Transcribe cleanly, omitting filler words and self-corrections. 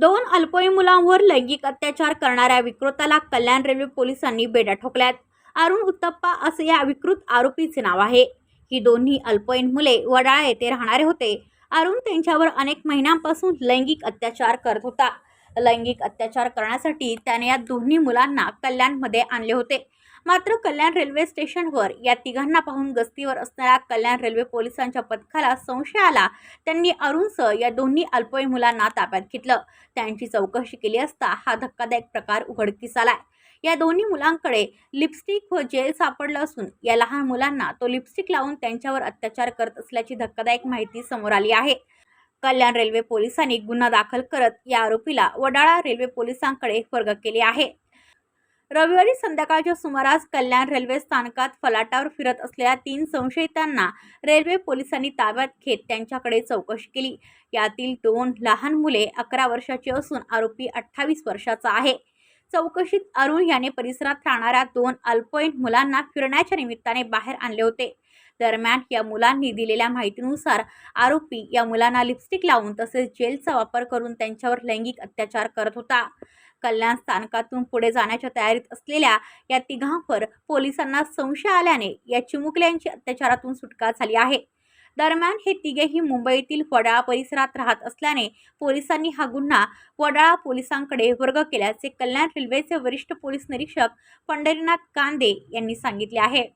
दोन अल्पवयीन मुलांवर लैंगिक अत्याचार करणाऱ्या विकृताला कल्याण रेल्वे पोलिसांनी बेड्या ठोकल्यात। अरुण उत्तप्पा असे या विकृत आरोपीचे नाव आहे। ही दोन्ही अल्पवयीन मुले वडाळा येथे राहणारे होते। अरुण त्यांच्यावर अनेक महिन्यांपासून लैंगिक अत्याचार करत होता। लैंगिक अत्याचार करण्यासाठी त्याने या दोन्ही मुलांना कल्याणमध्ये आणले होते। मात्र कल्याण रेल्वे स्टेशनवर या तिघांना पाहून गस्तीवर असणाऱ्या कल्याण रेल्वे पोलिसांच्या पथकाला संशय आला। त्यांनी अरुणसह या दोन्ही अल्पवयीन मुलांना ताब्यात घेतलं। त्यांची चौकशी केली असता हा धक्कादायक प्रकार उघडकीस आलाय। या दोन्ही मुलांकडे लिपस्टिक व जेल सापडलं असून या लहान मुलांना तो लिपस्टिक लावून त्यांच्यावर अत्याचार करत असल्याची धक्कादायक माहिती समोर आली आहे। कल्याण रेल्वे पोलिसांनी गुन्हा दाखल करत या आरोपीला वडाळा रेल्वे पोलिसांकडे वर्ग केले आहे। रविवारी संध्याकाळच्या सुमारास कल्याण रेल्वे स्थानकात फलाटावर फिरत असलेल्या 3 संशयितांना रेल्वे पोलिसांनी ताब्यात घेत त्यांच्याकडे चौकशी केली। यातील 2 लहान मुले 11 वर्षाची असून आरोपी 28 वर्षाचा आहे। चौकशीत अरुण याने परिसरात राहणाऱ्या 2 अल्पवयीन मुलांना फिरण्याच्या निमित्ताने बाहेर आणले होते। दरम्यान या मुलांनी दिलेल्या माहितीनुसार आरोपी या मुलांना लिपस्टिक लावून तसेच जेलचा वापर करून त्यांच्यावर लैंगिक अत्याचार करत होता। कल्याण स्थानकातून पुढे जाण्याच्या तयारीत असलेल्या या तिघांवर पोलिसांना संशय आल्याने या चिमुकल्यांची अत्याचारातून सुटका झाली आहे। दरम्यान हे तिघेही मुंबईतील वडाळा परिसरात राहत असल्याने पोलिसांनी हा गुन्हा वडाळा पोलिसांकडे वर्ग केल्याचे कल्याण रेल्वेचे वरिष्ठ पोलीस निरीक्षक पंढरीनाथ कांदे यांनी सांगितले आहे।